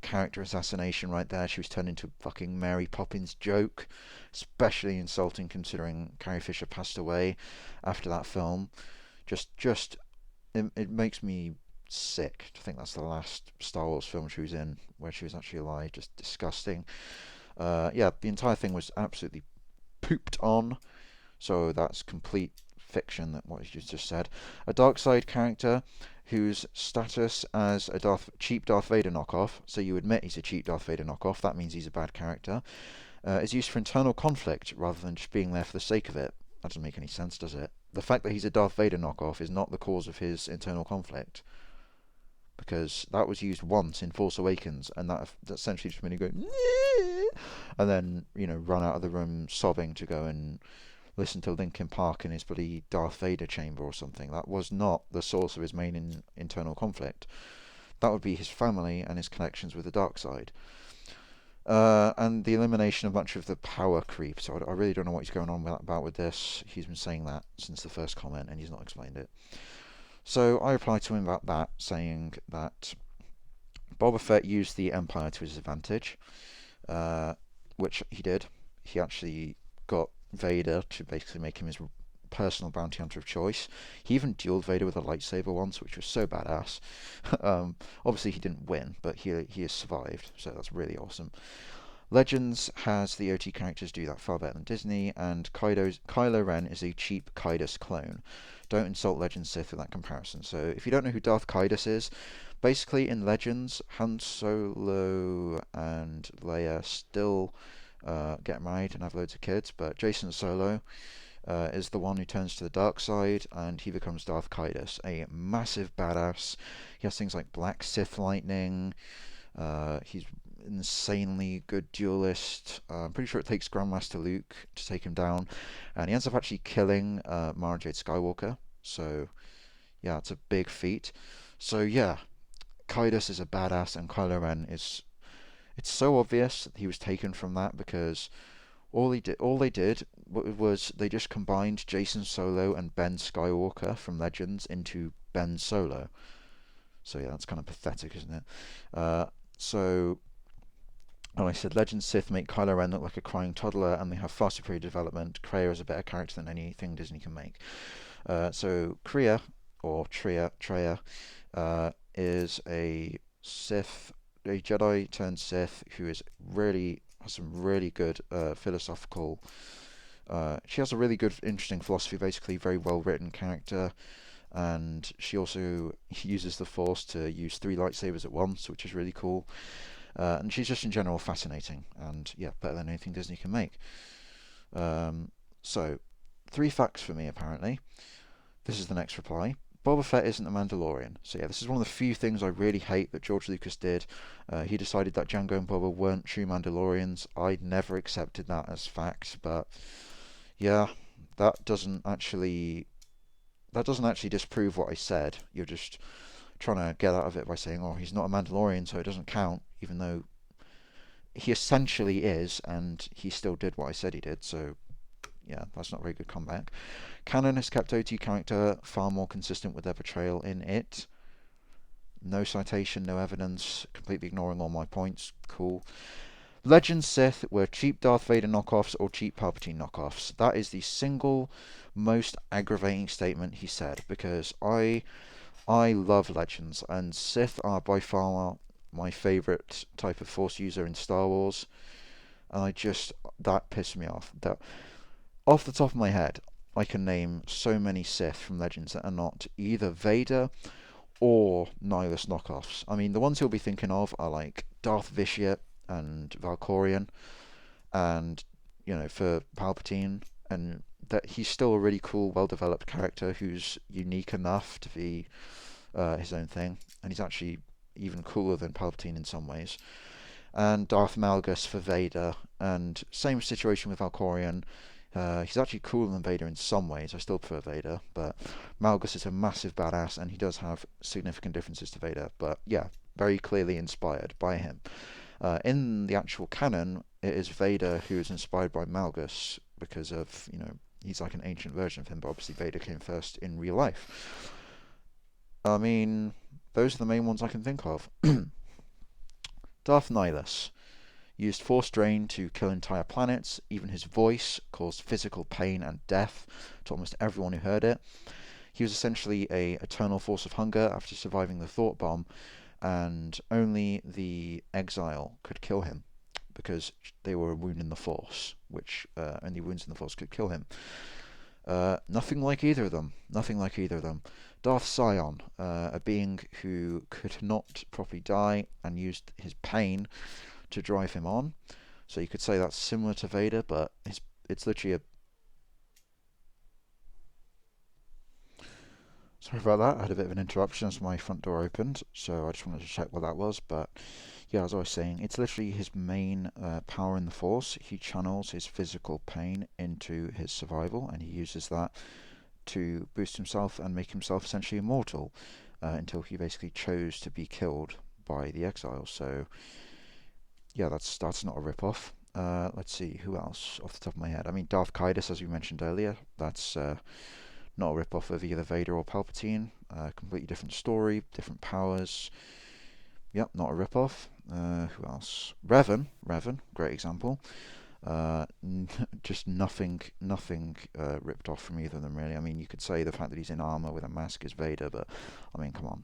character assassination right there. She was turned into a fucking Mary Poppins joke, especially insulting considering Carrie Fisher passed away after that film. Just it makes me sick to think that's the last Star Wars film she was in where she was actually alive. Just disgusting. Yeah, the entire thing was absolutely pooped on. So that's complete fiction, that what you just said. A dark side character whose status as a cheap Darth Vader knockoff, so you admit he's a cheap Darth Vader knockoff, that means he's a bad character, is used for internal conflict rather than just being there for the sake of it. That doesn't make any sense, does it? The fact that he's a Darth Vader knockoff is not the cause of his internal conflict, because that was used once in Force Awakens, and that essentially just made him go, and then run out of the room sobbing to go and listen to Linkin Park in his bloody Darth Vader chamber or something. That was not the source of his main internal conflict. That would be his family and his connections with the dark side. And the elimination of much of the power creep. So I really don't know what he's going on about with this. He's been saying that since the first comment, and he's not explained it. So I replied to him about that, saying that Boba Fett used the Empire to his advantage, which he did. He actually got Vader to basically make him his personal bounty hunter of choice. He even dueled Vader with a lightsaber once, which was so badass. Obviously, he didn't win, but he has survived, so that's really awesome. Legends has the OT characters do that far better than Disney, and Kylo Ren is a cheap Kaidos clone. Don't insult Legends Sith with that comparison. So if you don't know who Darth Kaidos is, basically in Legends, Han Solo and Leia still get married and have loads of kids, but Jason Solo is the one who turns to the dark side, and he becomes Darth Kaidos, a massive badass. He has things like black Sith lightning. He's insanely good duelist. I'm pretty sure it takes Grandmaster Luke to take him down, and he ends up actually killing Mara Jade Skywalker. So yeah, it's a big feat. So yeah, Kaidos is a badass, and Kylo Ren is. It's so obvious that he was taken from that because all they did was they just combined Jason Solo and Ben Skywalker from Legends into Ben Solo. So yeah, that's kind of pathetic, isn't it? So and I said Legends Sith make Kylo Ren look like a crying toddler, and they have far superior development. Kreia is a better character than anything Disney can make. So Kreia, or Treya, is a Sith, a Jedi turned Sith who is really has some really good philosophical. She has a really good, interesting philosophy. Basically, very well written character, and she also uses the Force to use 3 lightsabers at once, which is really cool. And she's just in general fascinating, and yeah, better than anything Disney can make. So, 3 facts for me apparently. This is the next reply. Boba Fett isn't a Mandalorian. So yeah, this is one of the few things I really hate that George Lucas did. He decided that Jango and Boba weren't true Mandalorians. I never accepted that as fact, but yeah, that doesn't actually that doesn't actually disprove what I said. You're just trying to get out of it by saying, "Oh, he's not a Mandalorian, so it doesn't count," even though he essentially is, and he still did what I said he did. So yeah, that's not a very good comeback. Canon has kept OT character far more consistent with their portrayal in it. No citation, no evidence, completely ignoring all my points. Cool. Legend Sith were cheap Darth Vader knockoffs or cheap Palpatine knockoffs. That is the single most aggravating statement he said, because I love Legends, and Sith are by far my favourite type of Force user in Star Wars, and that pissed me off. That off the top of my head, I can name so many Sith from Legends that are not either Vader or Nihilus knockoffs. I mean, the ones you'll be thinking of are like Darth Vitiate and Valkorion, and for Palpatine, and that he's still a really cool, well-developed character who's unique enough to be his own thing, and he's actually even cooler than Palpatine in some ways. And Darth Malgus for Vader, and same situation with Valkorion. He's actually cooler than Vader in some ways. I still prefer Vader, but Malgus is a massive badass, and he does have significant differences to Vader. But yeah, very clearly inspired by him. In the actual canon, it is Vader who is inspired by Malgus because of, he's like an ancient version of him, but obviously Vader came first in real life. I mean, those are the main ones I can think of. Darth Nihilus used force drain to kill entire planets. Even his voice caused physical pain and death to almost everyone who heard it. He was essentially a eternal force of hunger after surviving the thought bomb, and only the exile could kill him because they were a wound in the force, which only wounds in the force could kill him. Nothing like either of them. Nothing like either of them. Darth Sion, a being who could not properly die and used his pain to drive him on. So you could say that's similar to Vader, but it's literally a... Sorry about that, I had a bit of an interruption as my front door opened, so I just wanted to check what that was, but yeah, as I was saying, it's literally his main power in the Force. He channels his physical pain into his survival, and he uses that to boost himself and make himself essentially immortal until he basically chose to be killed by the Exiles. So yeah, that's not a rip-off. Let's see, who else off the top of my head? I mean, Darth Kaidos, as we mentioned earlier, that's not a rip-off of either Vader or Palpatine. Completely different story, different powers. Yep, not a rip-off. Who else? Revan, great example. Uh, just nothing ripped off from either of them really. I mean, you could say the fact that he's in armor with a mask is Vader, but I mean, come on,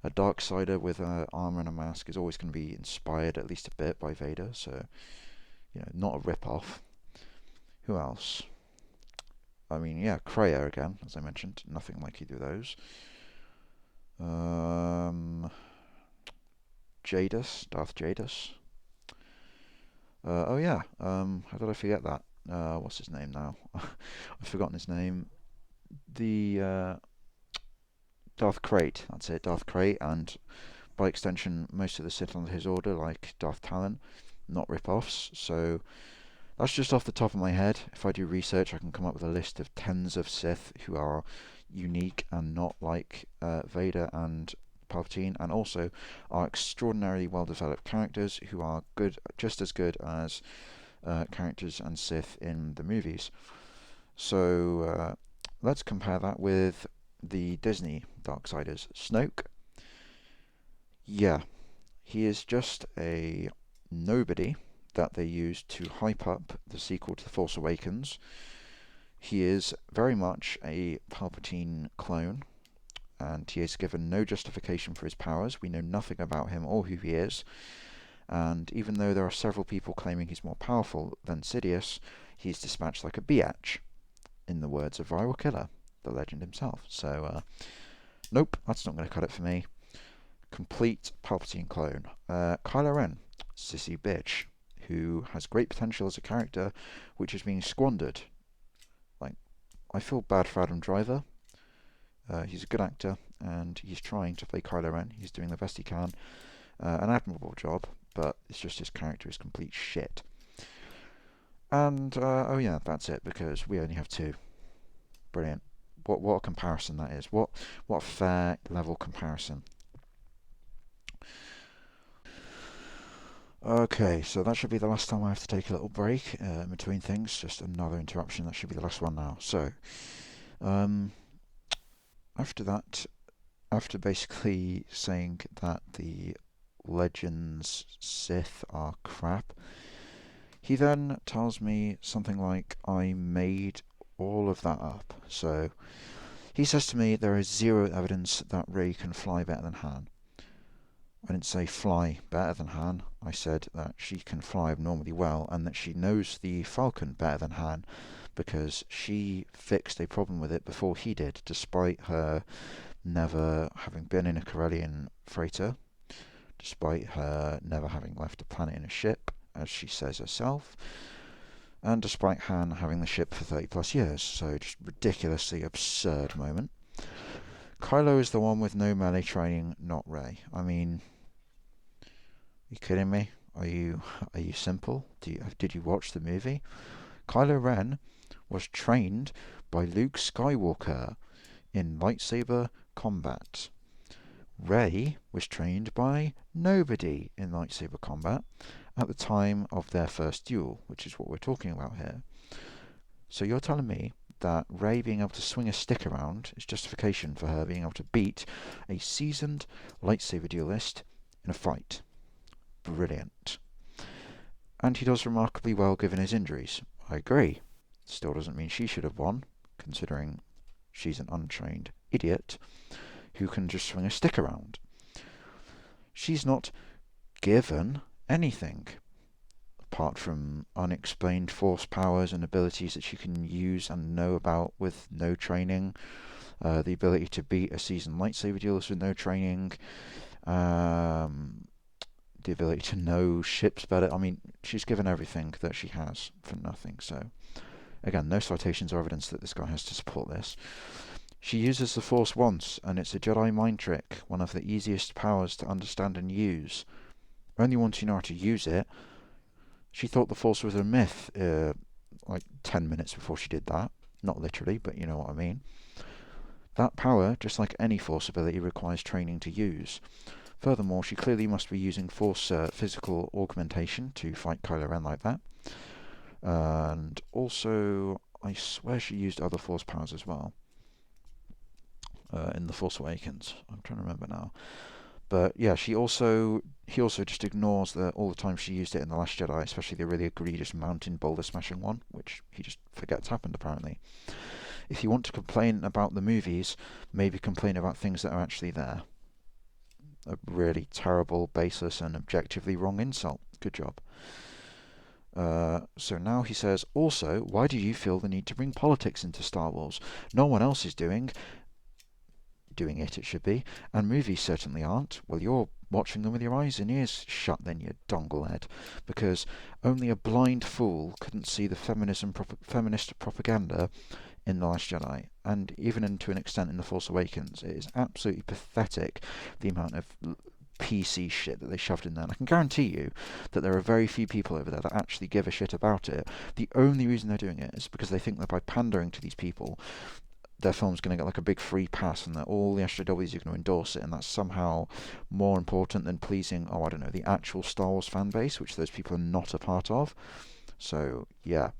a Darksider with armor and a mask is always going to be inspired at least a bit by Vader. So not a rip-off. Who else? I mean, yeah, Kreia again, as I mentioned, nothing like either of those. Darth Jadus. Oh yeah, how did I forget that? What's his name now? I've forgotten his name. The Darth Krayt, that's it, Darth Krayt, and by extension most of the Sith under his order, like Darth Talon, not rip-offs. So that's just off the top of my head. If I do research, I can come up with a list of tens of Sith who are unique and not like Vader and Palpatine, and also are extraordinarily well-developed characters who are good, just as good as characters and Sith in the movies. So let's compare that with the Disney Darksiders. Snoke, yeah, he is just a nobody that they used to hype up the sequel to The Force Awakens. He is very much a Palpatine clone, and he is given no justification for his powers. We know nothing about him or who he is, and even though there are several people claiming he's more powerful than Sidious, he's dispatched like a biatch, in the words of Viral Killer, the legend himself. So, nope, that's not going to cut it for me. Complete Palpatine clone. Kylo Ren, sissy bitch, who has great potential as a character, which is being squandered. Like, I feel bad for Adam Driver. He's a good actor, and he's trying to play Kylo Ren. He's doing the best he can. An admirable job, but it's just his character is complete shit. And, oh yeah, that's it, because we only have two. Brilliant. What a comparison that is. What a fair level comparison. Okay, so that should be the last time I have to take a little break in between things. Just another interruption. That should be the last one now. So, um, after that, after basically saying that the Legends Sith are crap, he then tells me something like I made all of that up. So he says to me there is zero evidence that Rey can fly better than Han. I didn't say fly better than Han. I said that she can fly abnormally well and that she knows the Falcon better than Han because she fixed a problem with it before he did, despite her never having been in a Corellian freighter, despite her never having left a planet in a ship, as she says herself, and despite Han having the ship for 30 plus years. So just ridiculously absurd moment. Kylo is the one with no melee training, not Rey. I mean, you kidding me? Are you simple? Did you watch the movie? Kylo Ren was trained by Luke Skywalker in lightsaber combat. Rey was trained by nobody in lightsaber combat at the time of their first duel, which is what we're talking about here. So you're telling me that Rey being able to swing a stick around is justification for her being able to beat a seasoned lightsaber duelist in a fight? Brilliant. And he does remarkably well given his injuries. I agree. Still doesn't mean she should have won, considering she's an untrained idiot who can just swing a stick around. She's not given anything apart from unexplained force powers and abilities that she can use and know about with no training. The ability to beat a seasoned lightsaber duelist with no training. The ability to know ships better. I mean, she's given everything that she has for nothing. So, again, no citations or evidence that this guy has to support this. She uses the Force once, and it's a Jedi mind trick, one of the easiest powers to understand and use. Only once you know how to use it. She thought the Force was a myth, like 10 minutes before she did that. Not literally, but you know what I mean. That power, just like any Force ability, requires training to use. Furthermore, she clearly must be using Force physical augmentation to fight Kylo Ren like that. And also, I swear she used other Force powers as well. In The Force Awakens. I'm trying to remember now. But yeah, he also just ignores all the time she used it in The Last Jedi, especially the really egregious mountain boulder smashing one, which he just forgets happened apparently. If you want to complain about the movies, maybe complain about things that are actually there. A really terrible, baseless, and objectively wrong insult. Good job. So now he says, also, why do you feel the need to bring politics into Star Wars? No one else is doing it, it should be, and movies certainly aren't. Well, you're watching them with your eyes and ears shut then, you donglehead, because only a blind fool couldn't see the feminist propaganda in The Last Jedi, and even to an extent in The Force Awakens. It is absolutely pathetic, the amount of PC shit that they shoved in there. And I can guarantee you that there are very few people over there that actually give a shit about it. The only reason they're doing it is because they think that by pandering to these people, their film's going to get like a big free pass and that all the SJWs are going to endorse it, and that's somehow more important than pleasing, I don't know, the actual Star Wars fan base, which those people are not a part of. So, yeah.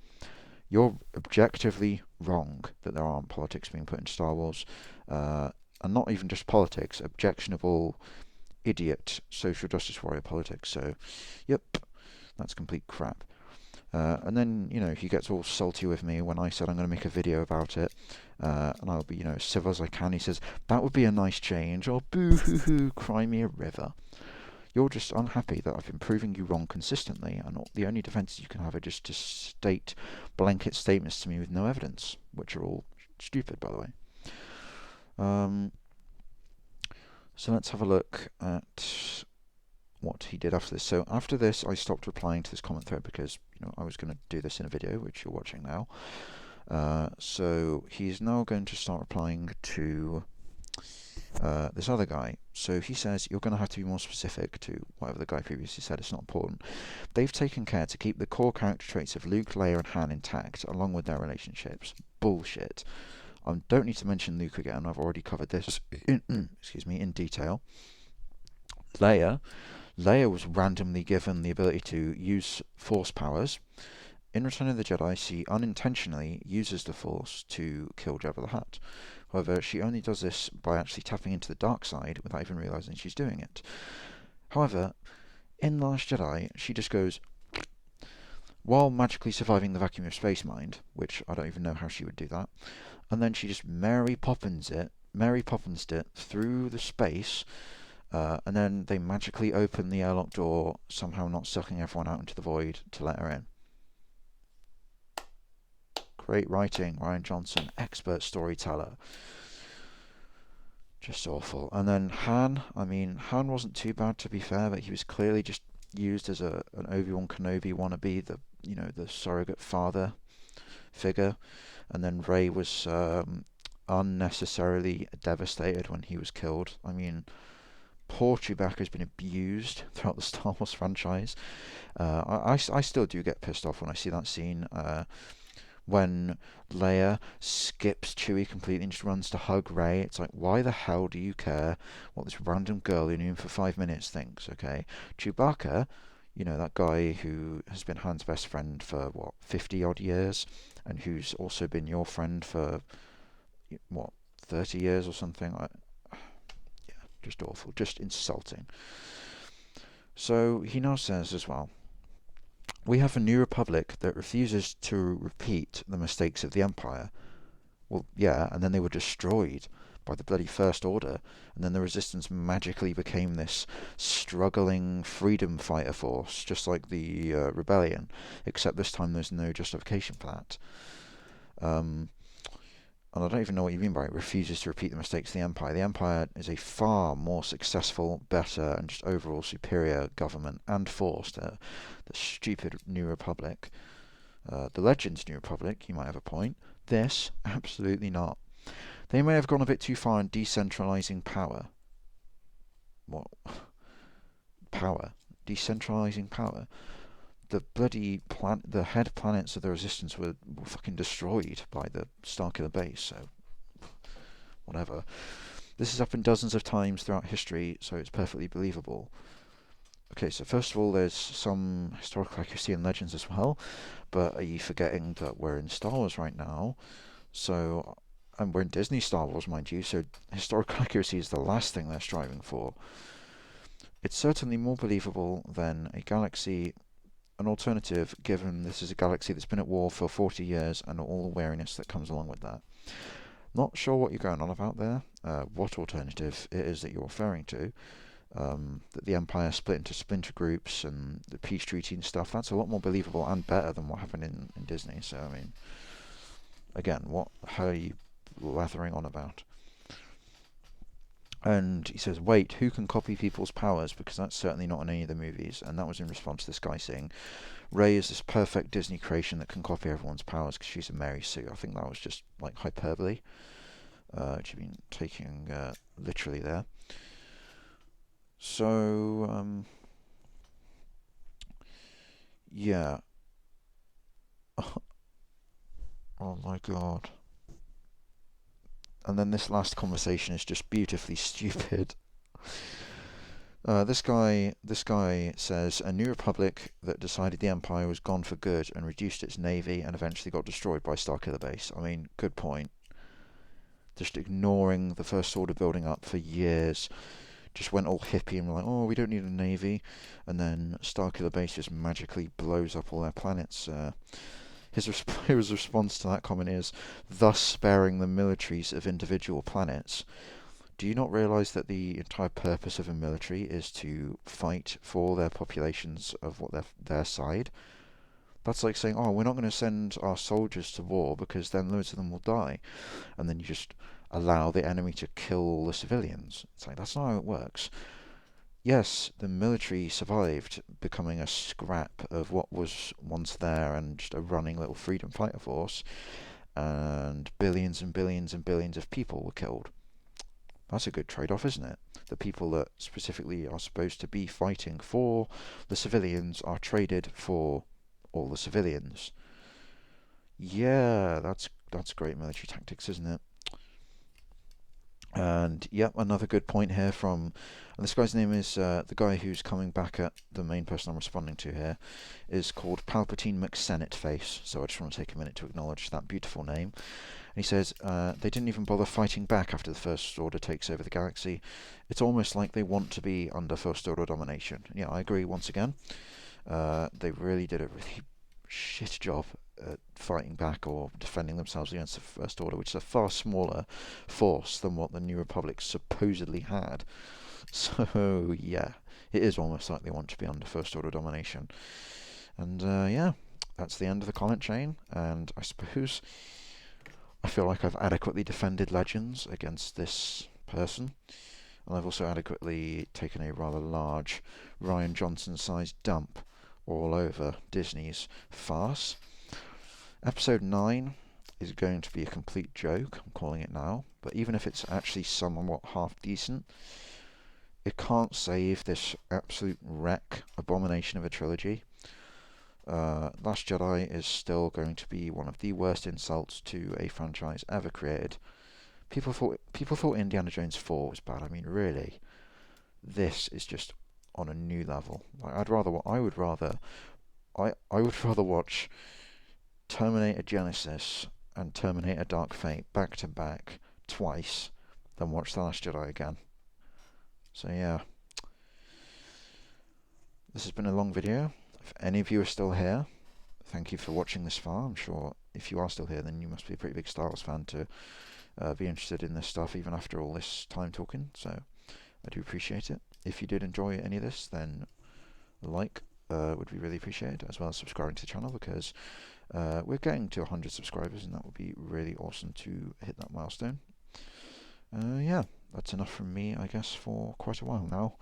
You're objectively wrong that there aren't politics being put into Star Wars. And not even just politics, objectionable, idiot, social justice warrior politics. So, yep, that's complete crap. And then, he gets all salty with me when I said I'm going to make a video about it. And I'll be, as civil as I can. He says, that would be a nice change. Or boo-hoo-hoo, cry me a river. You're just unhappy that I've been proving you wrong consistently, and the only defences you can have are just to state blanket statements to me with no evidence, which are all stupid, by the way. So let's have a look at what he did after this. So after this, I stopped replying to this comment thread because I was going to do this in a video, which you're watching now. So he's now going to start replying to this other guy. So he says, you're going to have to be more specific to whatever the guy previously said. It's not important. They've taken care to keep the core character traits of Luke, Leia, and Han intact, along with their relationships. Bullshit. I don't need to mention Luke again. I've already covered this in detail. Leia. Leia was randomly given the ability to use Force powers. In Return of the Jedi, she unintentionally uses the Force to kill Jabba the Hutt. However, she only does this by actually tapping into the dark side without even realizing she's doing it. However, in The Last Jedi, she just goes, while magically surviving the vacuum of space mind, which I don't even know how she would do that, and then she just Mary Poppins it through the space, and then they magically open the airlock door, somehow not sucking everyone out into the void to let her in. Great writing, Rian Johnson, expert storyteller. Just awful. And then Han, Han wasn't too bad to be fair, but he was clearly just used as an Obi-Wan Kenobi wannabe, the surrogate father figure. And then Rey was unnecessarily devastated when he was killed. Poor Chewbacca has been abused throughout the Star Wars franchise. I still do get pissed off when I see that scene when Leia skips Chewie completely and just runs to hug Rey. It's like, why the hell do you care what this random girl who knew him for 5 minutes thinks, okay? Chewbacca, that guy who has been Han's best friend for, 50 odd years, and who's also been your friend for, 30 years or something? Yeah, just awful, just insulting. So he now says as well, we have a new republic that refuses to repeat the mistakes of the Empire. Well, yeah, and then they were destroyed by the bloody First Order, and then the Resistance magically became this struggling freedom fighter force, just like the Rebellion, except this time there's no justification for that. Um, and I don't even know what you mean by it refuses to repeat the mistakes of the Empire. The Empire is a far more successful, better, and just overall superior government and force to the stupid New Republic. The Legends New Republic, you might have a point. This, absolutely not. They may have gone a bit too far in decentralizing power. What? Power? Decentralizing power? The head planets of the Resistance were fucking destroyed by the Starkiller base, so whatever. This has happened dozens of times throughout history, so it's perfectly believable. Okay, so first of all, there's some historical accuracy in Legends as well, but are you forgetting that we're in Star Wars right now? So, and we're in Disney Star Wars, mind you, so historical accuracy is the last thing they're striving for. It's certainly more believable than an alternative, given this is a galaxy that's been at war for 40 years and all the wariness that comes along with that. Not sure what you're going on about there, what alternative it is that you're referring to. That the Empire split into splinter groups and the peace treaty and stuff, that's a lot more believable and better than what happened in Disney. So, again, how are you blathering on about? And he says, wait, who can copy people's powers? Because that's certainly not in any of the movies. And that was in response to this guy saying, Rey is this perfect Disney creation that can copy everyone's powers because she's a Mary Sue. I think that was just like hyperbole, which you've been taking literally there. So, yeah. Oh my god. And then this last conversation is just beautifully stupid. This guy says a new republic that decided the Empire was gone for good and reduced its navy and eventually got destroyed by Starkiller Base. Good point. Just ignoring the First Order building up for years. Just went all hippie and were like, oh, we don't need a navy. And then Starkiller Base just magically blows up all their planets. His response to that comment is, thus sparing the militaries of individual planets. Do you not realise that the entire purpose of a military is to fight for their populations of their side? That's like saying, oh, we're not going to send our soldiers to war because then loads of them will die. And then you just allow the enemy to kill all the civilians. It's like, that's not how it works. Yes, the military survived, becoming a scrap of what was once there and just a running little freedom fighter force, and billions and billions and billions of people were killed. That's a good trade-off, isn't it? The people that specifically are supposed to be fighting for the civilians are traded for all the civilians. Yeah, that's great military tactics, isn't it? And yep, another good point here from, and this guy's name is, the guy who's coming back at the main person I'm responding to here is called Palpatine McSenate so I just want to take a minute to acknowledge that beautiful name. And he says, they didn't even bother fighting back after the First Order takes over the galaxy. It's almost like they want to be under First Order domination. Yeah, I agree once again. They really did a really shit job at fighting back or defending themselves against the First Order, which is a far smaller force than what the New Republic supposedly had. So, yeah, it is almost like they want to be under First Order domination. And, yeah, that's the end of the comment chain, and I suppose I feel like I've adequately defended Legends against this person, and I've also adequately taken a rather large Ryan Johnson-sized dump all over Disney's farce. Episode 9 is going to be a complete joke, I'm calling it now, but even if it's actually somewhat half decent, it can't save this absolute wreck abomination of a trilogy. Last Jedi is still going to be one of the worst insults to a franchise ever created. People thought Indiana Jones 4 was bad. I mean, really, this is just on a new level. Like, I would rather watch Terminator Genesis and Terminator Dark Fate back to back twice than watch The Last Jedi again. So yeah, this has been a long video. If any of you are still here, thank you for watching this far. I'm sure if you are still here, then you must be a pretty big Star Wars fan to be interested in this stuff even after all this time talking. So I do appreciate it. If you did enjoy any of this, then a like would be really appreciated, as well as subscribing to the channel, because we're getting to 100 subscribers, and that would be really awesome to hit that milestone. Yeah, that's enough from me, I guess, for quite a while now.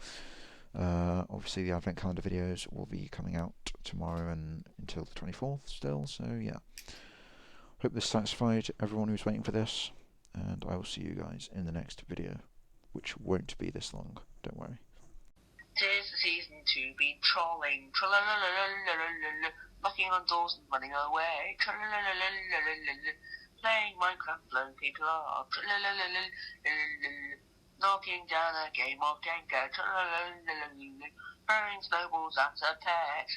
Obviously, the Advent Calendar videos will be coming out tomorrow and until the 24th still, so yeah. Hope this satisfied everyone who's waiting for this, and I will see you guys in the next video, which won't be this long, don't worry. 'Tis the season to be trolling, knocking on doors and running away, playing Minecraft, blowing people up, knocking down a game of Jenga, throwing snowballs at a pet,